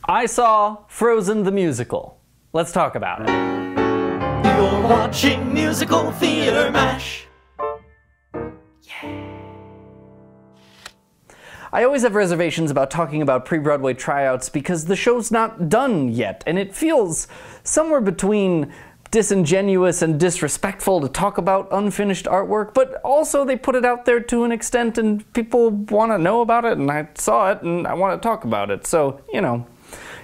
I saw Frozen the musical. Let's talk about it. You're watching Musical Theater Mash. I always have reservations about talking about pre-Broadway tryouts because the show's not done yet, and it feels somewhere between disingenuous and disrespectful to talk about unfinished artwork, but also they put it out there to an extent and people want to know about it, and I saw it and I want to talk about it. So, you know,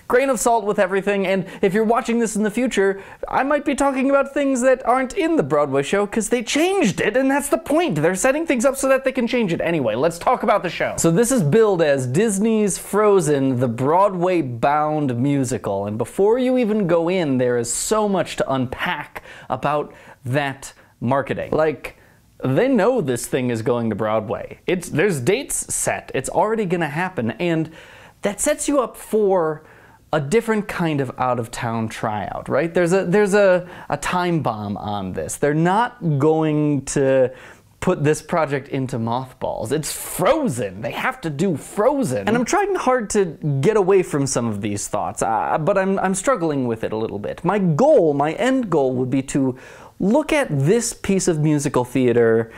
grain of salt with everything, and if you're watching this in the future, I might be talking about things that aren't in the Broadway show because they changed it, and that's the point. They're setting things up so that they can change it. Anyway, let's talk about the show. So this is billed as Disney's Frozen, the Broadway-bound musical, and before you even go in, there is so much to unpack about that marketing. Like, they know this thing is going to Broadway. There's dates set. It's already gonna happen, and that sets you up for a different kind of out-of-town tryout, right? There's a time bomb on this. They're not going to put this project into mothballs. It's Frozen. They have to do Frozen. And I'm trying hard to get away from some of these thoughts, but I'm struggling with it a little bit. My end goal would be to look at this piece of musical theater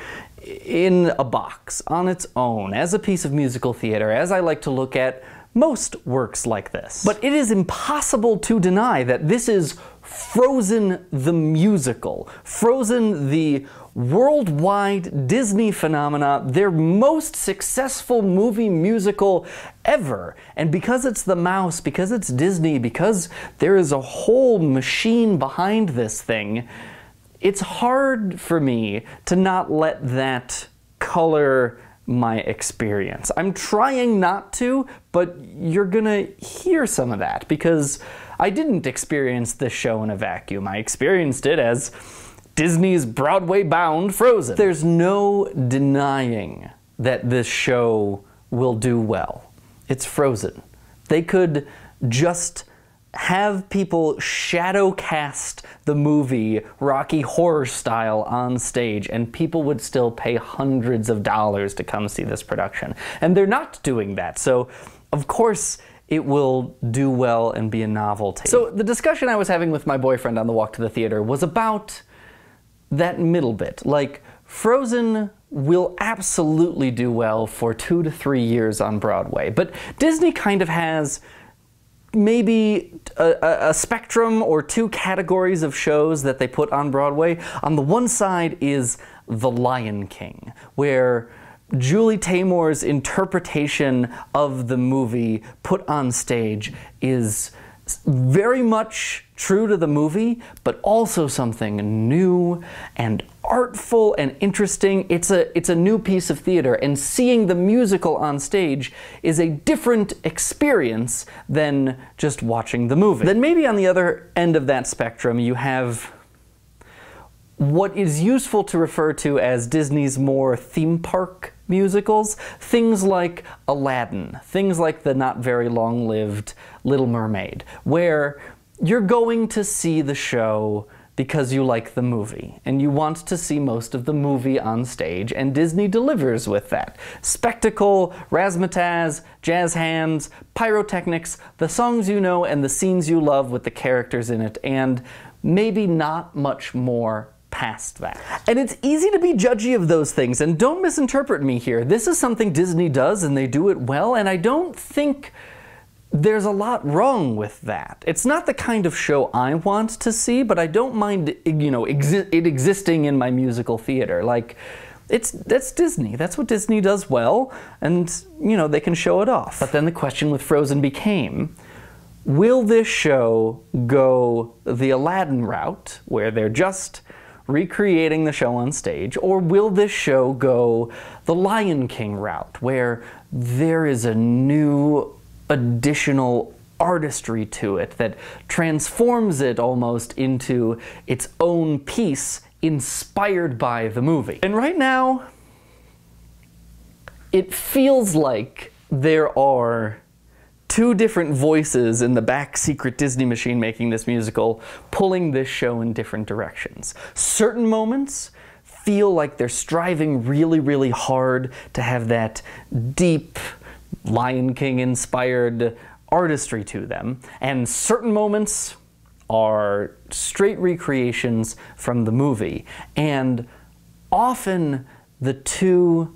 in a box, on its own, as a piece of musical theater, as I like to look at most works like this. But it is impossible to deny that this is Frozen the musical. Frozen the worldwide Disney phenomena, their most successful movie musical ever. And because it's the mouse, because it's Disney, because there is a whole machine behind this thing, it's hard for me to not let that color my experience. I'm trying not to, but you're gonna hear some of that because I didn't experience this show in a vacuum. I experienced it as Disney's Broadway-bound Frozen. There's no denying that this show will do well. It's Frozen. They could just have people shadow cast the movie Rocky Horror style on stage and people would still pay hundreds of dollars to come see this production. And they're not doing that, so of course it will do well and be a novelty. So the discussion I was having with my boyfriend on the walk to the theater was about that middle bit. Like, Frozen will absolutely do well for 2 to 3 years on Broadway, but Disney kind of has maybe a spectrum or 2 categories of shows that they put on Broadway. On the one side is The Lion King, where Julie Taymor's interpretation of the movie put on stage is very much true to the movie, but also something new and artful and interesting. It's a new piece of theater, and seeing the musical on stage is a different experience than just watching the movie. Then maybe on the other end of that spectrum, you have what is useful to refer to as Disney's more theme park musicals, things like Aladdin, things like the not very long-lived Little Mermaid, where you're going to see the show because you like the movie, and you want to see most of the movie on stage, and Disney delivers with that. Spectacle, razzmatazz, jazz hands, pyrotechnics, the songs you know and the scenes you love with the characters in it, and maybe not much more past that. And it's easy to be judgy of those things, and don't misinterpret me here. This is something Disney does, and they do it well, and I don't think there's a lot wrong with that. It's not the kind of show I want to see, but I don't mind, you know, it existing in my musical theater. Like, that's Disney. That's what Disney does well, and, you know, they can show it off. But then the question with Frozen became, will this show go the Aladdin route, where they're just recreating the show on stage, or will this show go the Lion King route, where there is a new additional artistry to it that transforms it almost into its own piece inspired by the movie? And right now, it feels like there are 2 different voices in the back secret Disney machine making this musical, pulling this show in different directions. Certain moments feel like they're striving really, really hard to have that deep, Lion King-inspired artistry to them, and certain moments are straight recreations from the movie, and often the two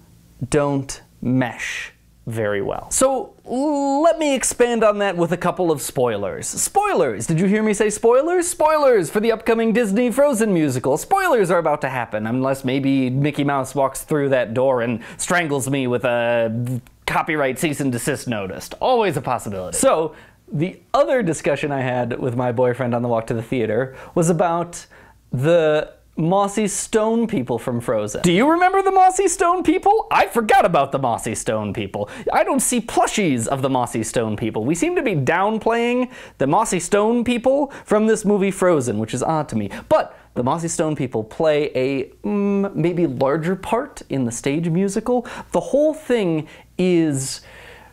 don't mesh very well. So let me expand on that with a couple of spoilers. Spoilers! Did you hear me say spoilers? Spoilers for the upcoming Disney Frozen musical. Spoilers are about to happen, unless maybe Mickey Mouse walks through that door and strangles me with a copyright cease and desist notice. Always a possibility. So the other discussion I had with my boyfriend on the walk to the theater was about the mossy stone people from Frozen. Do you remember the mossy stone people? I forgot about the mossy stone people. I don't see plushies of the mossy stone people. We seem to be downplaying the mossy stone people from this movie Frozen, which is odd to me. But the mossy stone people play a maybe larger part in the stage musical. The whole thing is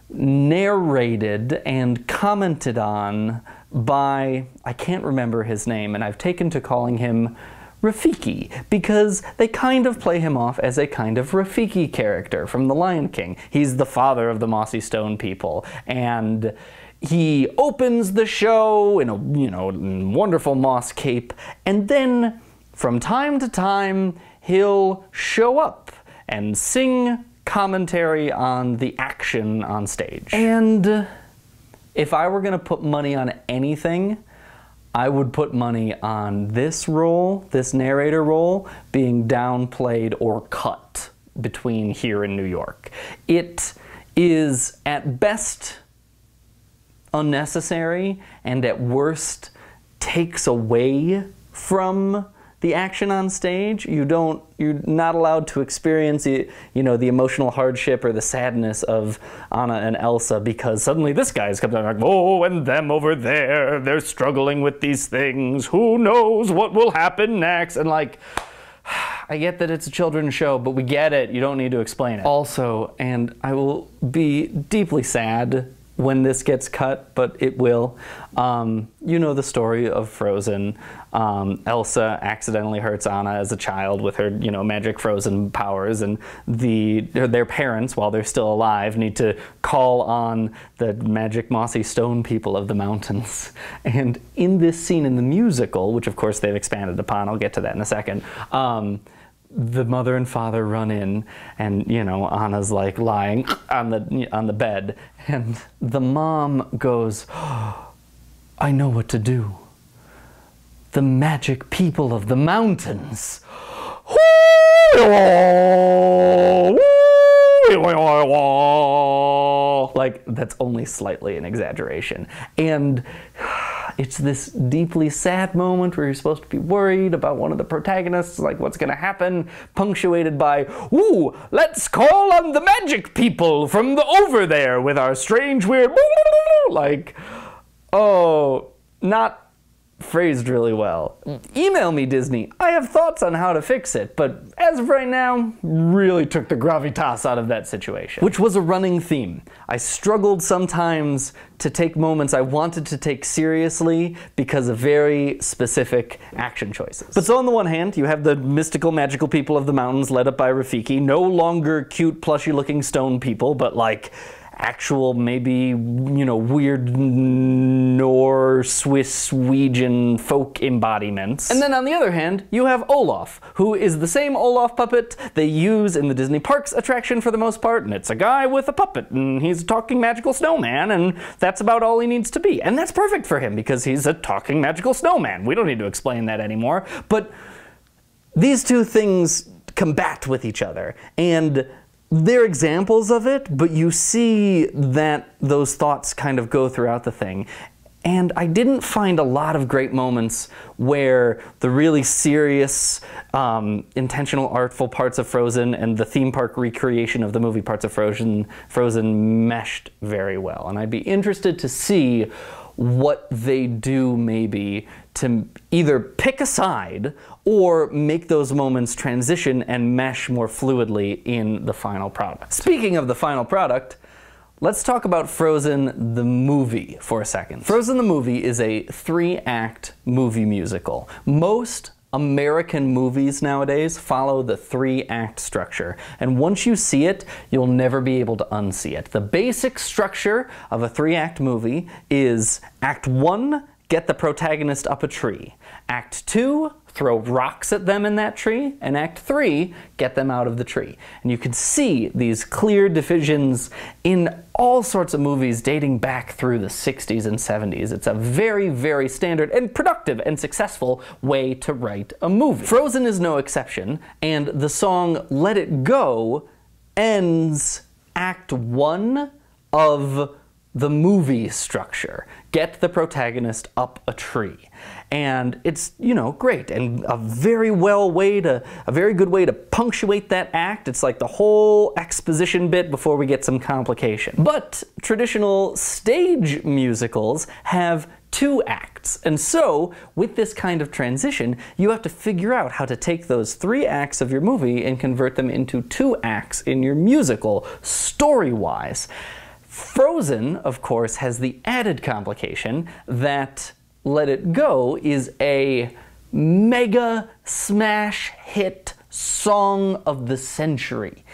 narrated and commented on by, I can't remember his name, and I've taken to calling him Rafiki, because they kind of play him off as a kind of Rafiki character from The Lion King. He's the father of the mossy stone people, and he opens the show in a, wonderful moss cape, and then from time to time he'll show up and sing commentary on the action on stage. And if I were gonna put money on anything, I would put money on this role, this narrator role, being downplayed or cut between here and New York. It is at best unnecessary, and at worst takes away from the action on stage. You're not allowed to experience the emotional hardship or the sadness of Anna and Elsa, because suddenly this guy's coming like, oh, and them over there, they're struggling with these things. Who knows what will happen next? And like, I get that it's a children's show, but we get it. You don't need to explain it. Also, and I will be deeply sad when this gets cut, but it will. You know the story of Frozen. Elsa accidentally hurts Anna as a child with her, magic frozen powers, and their parents, while they're still alive, need to call on the magic mossy stone people of the mountains. And in this scene in the musical, which of course they've expanded upon, I'll get to that in a second, the mother and father run in, and Anna's like lying on the bed, and the mom goes, oh, I know what to do. The magic people of the mountains. Like, that's only slightly an exaggeration. And it's this deeply sad moment where you're supposed to be worried about one of the protagonists, like what's gonna happen, punctuated by, ooh, let's call on the magic people from the over there with our strange, weird, like, oh, not phrased really well. Email me, Disney. I have thoughts on how to fix it, but as of right now, really took the gravitas out of that situation. Which was a running theme. I struggled sometimes to take moments I wanted to take seriously because of very specific action choices. But so on the one hand, you have the mystical, magical people of the mountains led up by Rafiki, no longer cute, plushy-looking stone people, but like actual, maybe, weird Swiss-Norwegian folk embodiments. And then on the other hand, you have Olaf, who is the same Olaf puppet they use in the Disney Parks attraction for the most part, and it's a guy with a puppet, and he's a talking magical snowman, and that's about all he needs to be. And that's perfect for him, because he's a talking magical snowman. We don't need to explain that anymore. But these two things combat with each other, and they're examples of it, but you see that those thoughts kind of go throughout the thing. And I didn't find a lot of great moments where the really serious, intentional, artful parts of Frozen and the theme park recreation of the movie parts of Frozen meshed very well. And I'd be interested to see what they do maybe to either pick a side or make those moments transition and mesh more fluidly in the final product. Speaking of the final product, let's talk about Frozen the movie for a second. Frozen the movie is a 3-act movie musical. Most American movies nowadays follow the 3-act structure, and once you see it, you'll never be able to unsee it. The basic structure of a 3-act movie is Act 1, get the protagonist up a tree. Act 2, throw rocks at them in that tree, and Act 3, get them out of the tree. And you can see these clear divisions in all sorts of movies dating back through the 60s and 70s. It's a very, very standard and productive and successful way to write a movie. Frozen is no exception, and the song Let It Go ends Act 1 of the movie structure. Get the protagonist up a tree. And it's, you know, great, and a very good way to punctuate that act. It's like the whole exposition bit before we get some complication. But traditional stage musicals have 2 acts. And so, with this kind of transition, you have to figure out how to take those 3 acts of your movie and convert them into 2 acts in your musical, story-wise. Frozen, of course, has the added complication that Let It Go is a mega smash hit song of the century.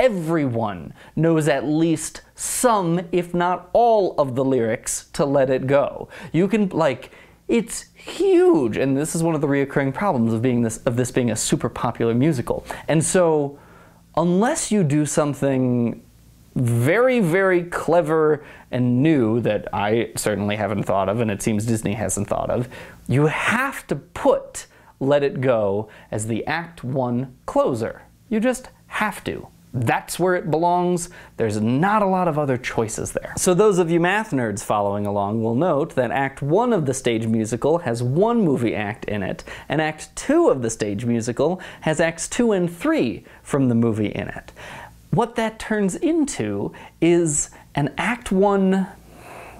Everyone knows at least some, if not all, of the lyrics to Let It Go. You can, like, it's huge, and this is one of the reoccurring problems of this being a super popular musical. And so, unless you do something very, very clever and new that I certainly haven't thought of, and it seems Disney hasn't thought of, you have to put Let It Go as the Act 1 closer. You just have to. That's where it belongs. There's not a lot of other choices there. So those of you math nerds following along will note that Act 1 of the stage musical has 1 movie act in it, and Act 2 of the stage musical has Acts 2 and 3 from the movie in it. What that turns into is an Act 1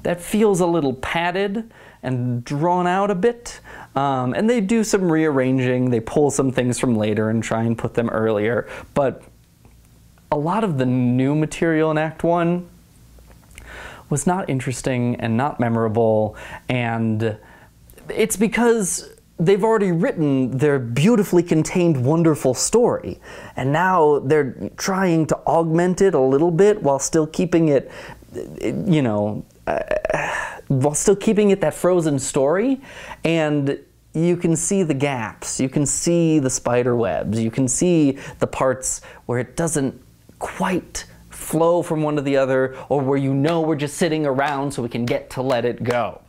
that feels a little padded and drawn out a bit. And they do some rearranging, they pull some things from later and try and put them earlier. But a lot of the new material in Act 1 was not interesting and not memorable, and it's because they've already written their beautifully contained, wonderful story, and now they're trying to augment it a little bit while still keeping it, you know, while still keeping it that Frozen story. And you can see the gaps, you can see the spider webs, you can see the parts where it doesn't quite flow from one to the other, or where you know we're just sitting around so we can get to Let It Go,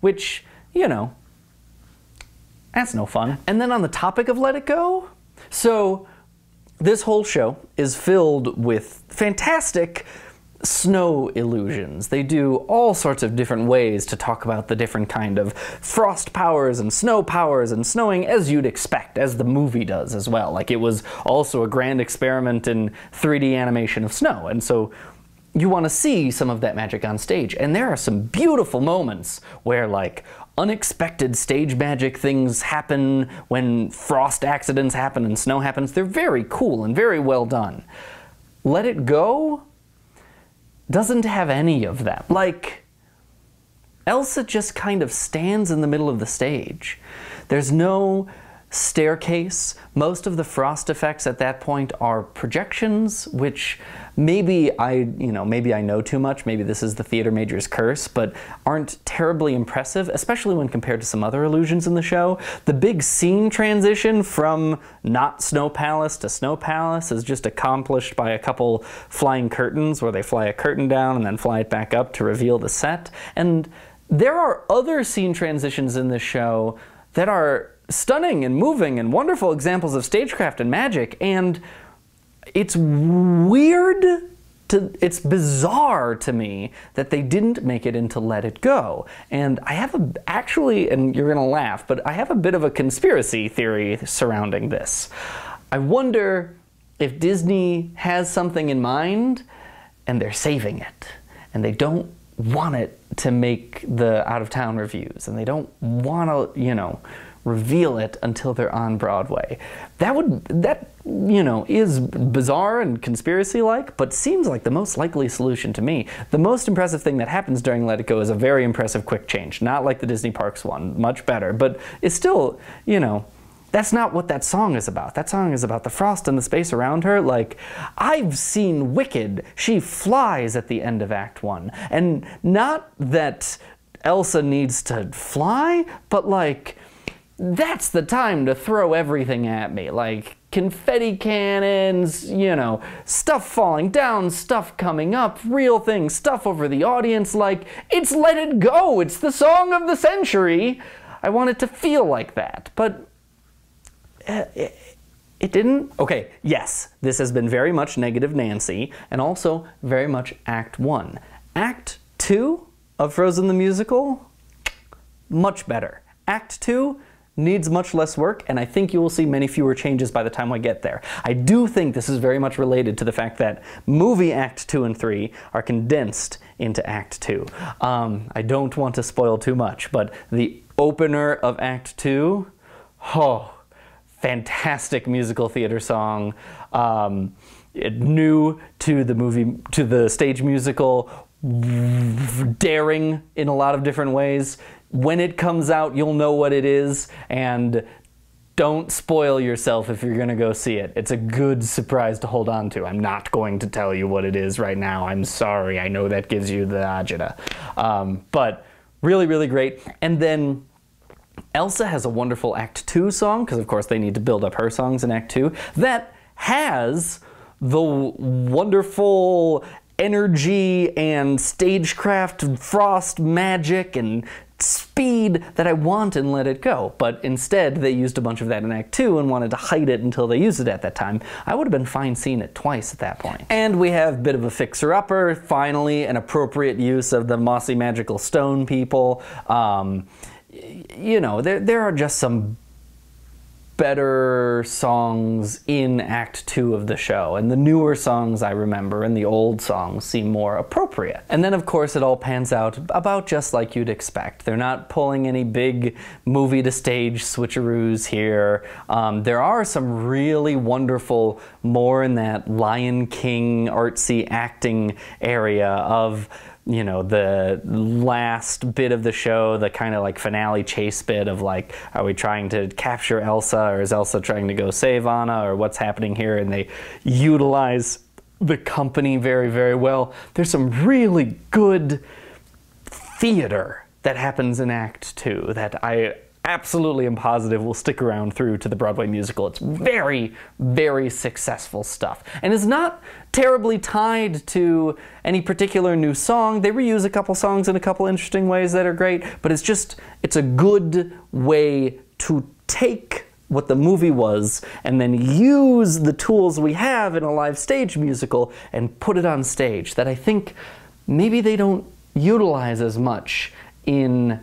which, you know, that's no fun. And then on the topic of Let It Go, so this whole show is filled with fantastic snow illusions. They do all sorts of different ways to talk about the different kind of frost powers and snow powers and snowing, as you'd expect, as the movie does as well. Like, it was also a grand experiment in 3D animation of snow, and so you want to see some of that magic on stage. And there are some beautiful moments where, like, unexpected stage magic things happen when frost accidents happen and snow happens. They're very cool and very well done. Let It Go doesn't have any of that. Like, Elsa just kind of stands in the middle of the stage. There's no staircase. Most of the frost effects at that point are projections, which maybe I know too much, maybe this is the theater major's curse, but aren't terribly impressive, especially when compared to some other illusions in the show. The big scene transition from not Snow Palace to Snow Palace is just accomplished by a couple flying curtains where they fly a curtain down and then fly it back up to reveal the set. And there are other scene transitions in this show that are stunning and moving and wonderful examples of stagecraft and magic, and it's it's bizarre to me that they didn't make it into Let It Go. And I have actually, and you're gonna laugh, but I have a bit of a conspiracy theory surrounding this. I wonder if Disney has something in mind and they're saving it, and they don't want it to make the out-of-town reviews, and they don't want to, you know, reveal it until they're on Broadway. That is bizarre and conspiracy-like, but seems like the most likely solution to me. The most impressive thing that happens during Let It Go is a very impressive quick change. Not like the Disney Parks one, much better, but it's still, you know, That's not what that song is about. That song is about the frost and the space around her. Like, I've seen Wicked. She flies at the end of Act 1. And not that Elsa needs to fly, but like, that's the time to throw everything at me. Like, confetti cannons, you know, stuff falling down, stuff coming up, real things, stuff over the audience. Like, it's Let It Go. It's the song of the century. I want it to feel like that. But it didn't. Okay, yes, this has been very much Negative Nancy, and also very much Act 1. Act 2 of Frozen the Musical, much better. Act 2 needs much less work, and I think you will see many fewer changes by the time I get there. I do think this is very much related to the fact that movie Act 2 and 3 are condensed into Act 2. I don't want to spoil too much, but the opener of Act 2, oh, fantastic musical theater song, new to the movie, to the stage musical, daring in a lot of different ways. When it comes out, you'll know what it is, and don't spoil yourself if you're gonna go see it. It's a good surprise to hold on to. I'm not going to tell you what it is right now. I'm sorry, I know that gives you the agita. But really, really great. And then Elsa has a wonderful Act 2 song, because of course they need to build up her songs in Act 2, that has the wonderful energy and stagecraft, frost magic, and speed that I want in Let It Go. But instead, they used a bunch of that in Act 2 and wanted to hide it until they used it at that time. I would have been fine seeing it twice at that point. And we have a bit of a fixer-upper, finally, an appropriate use of the mossy magical stone people. You know, there are just some better songs in Act 2 of the show, and the newer songs I remember and the old songs seem more appropriate. And then of course it all pans out about just like you'd expect. They're not pulling any big movie to stage switcheroos here. There are some really wonderful, more in that Lion King artsy acting area of, you know, the last bit of the show, the kind of like finale chase bit of like, are we trying to capture Elsa, or is Elsa trying to go save Anna, or what's happening here? And they utilize the company very, very well. There's some really good theater that happens in Act 2 that I absolutely am positive will stick around through to the Broadway musical. It's very, very successful stuff. And it's not terribly tied to any particular new song. They reuse a couple songs in a couple interesting ways that are great, but it's a good way to take what the movie was and then use the tools we have in a live stage musical and put it on stage that I think maybe they don't utilize as much in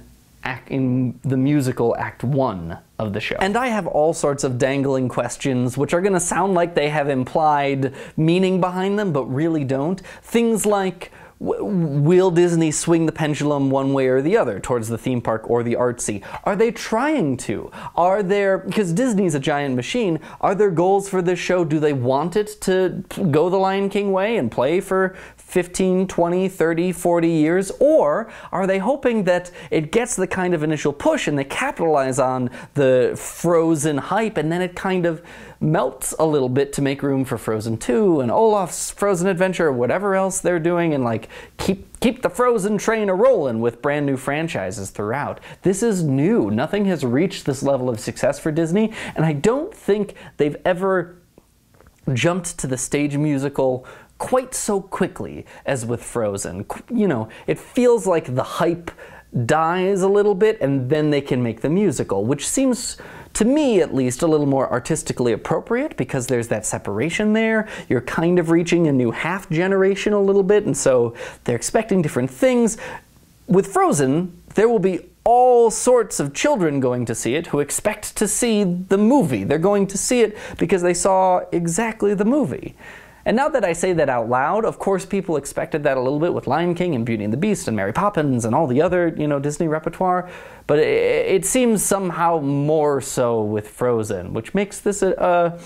the musical Act 1 of the show. And I have all sorts of dangling questions which are gonna sound like they have implied meaning behind them, but really don't. Things like, will Disney swing the pendulum one way or the other towards the theme park or the artsy? Are they trying to? Are there, because Disney's a giant machine, are there goals for this show? Do they want it to go the Lion King way and play for 15, 20, 30, 40 years? Or are they hoping that it gets the kind of initial push and they capitalize on the Frozen hype and then it kind of melts a little bit to make room for Frozen 2 and Olaf's Frozen Adventure or whatever else they're doing, and like keep the Frozen train a-rolling with brand new franchises throughout. This is new. Nothing has reached this level of success for Disney, and I don't think they've ever jumped to the stage musical quite so quickly as with Frozen. You know, it feels like the hype dies a little bit and then they can make the musical, which seems, to me at least, a little more artistically appropriate because there's that separation there. You're kind of reaching a new half generation a little bit, and so they're expecting different things. With Frozen, there will be all sorts of children going to see it who expect to see the movie. They're going to see it because they saw exactly the movie. And now that I say that out loud, of course people expected that a little bit with Lion King and Beauty and the Beast and Mary Poppins and all the other, you know, Disney repertoire, but it seems somehow more so with Frozen, which makes this a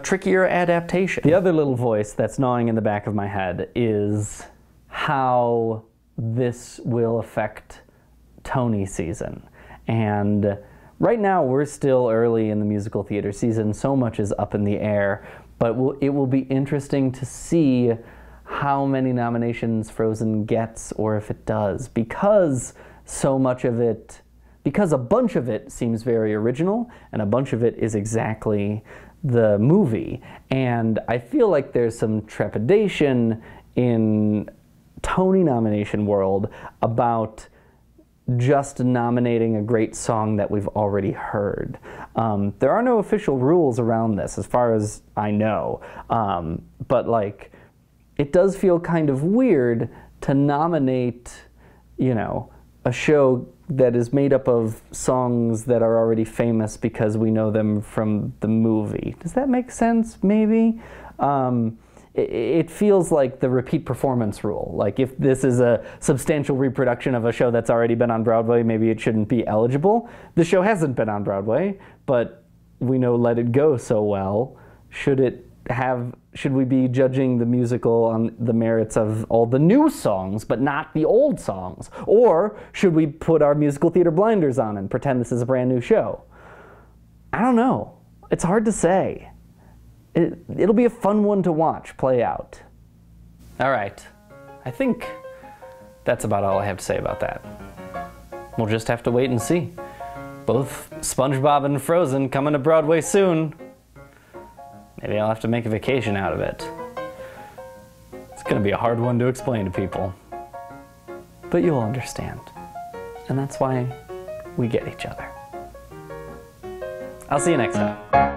trickier adaptation. The other little voice that's gnawing in the back of my head is how this will affect Tony season. And Right now, we're still early in the musical theater season. So much is up in the air, but it will be interesting to see how many nominations Frozen gets, or if it does, because so much of it, because a bunch of it seems very original, and a bunch of it is exactly the movie. And I feel like there's some trepidation in Tony nomination world about just nominating a great song that we've already heard. There are no official rules around this, as far as I know, but like, it does feel kind of weird to nominate, you know, a show that is made up of songs that are already famous because we know them from the movie. Does that make sense? Maybe. It feels like the repeat performance rule. Like, if this is a substantial reproduction of a show that's already been on Broadway, maybe it shouldn't be eligible. The show hasn't been on Broadway, but we know Let It Go so well. Should we be judging the musical on the merits of all the new songs, but not the old songs? Or should we put our musical theater blinders on and pretend this is a brand new show? I don't know. It's hard to say. It'll be a fun one to watch play out. All right. I think that's about all I have to say about that. We'll just have to wait and see. Both SpongeBob and Frozen coming to Broadway soon. Maybe I'll have to make a vacation out of it. It's gonna be a hard one to explain to people. But you'll understand. And that's why we get each other. I'll see you next time.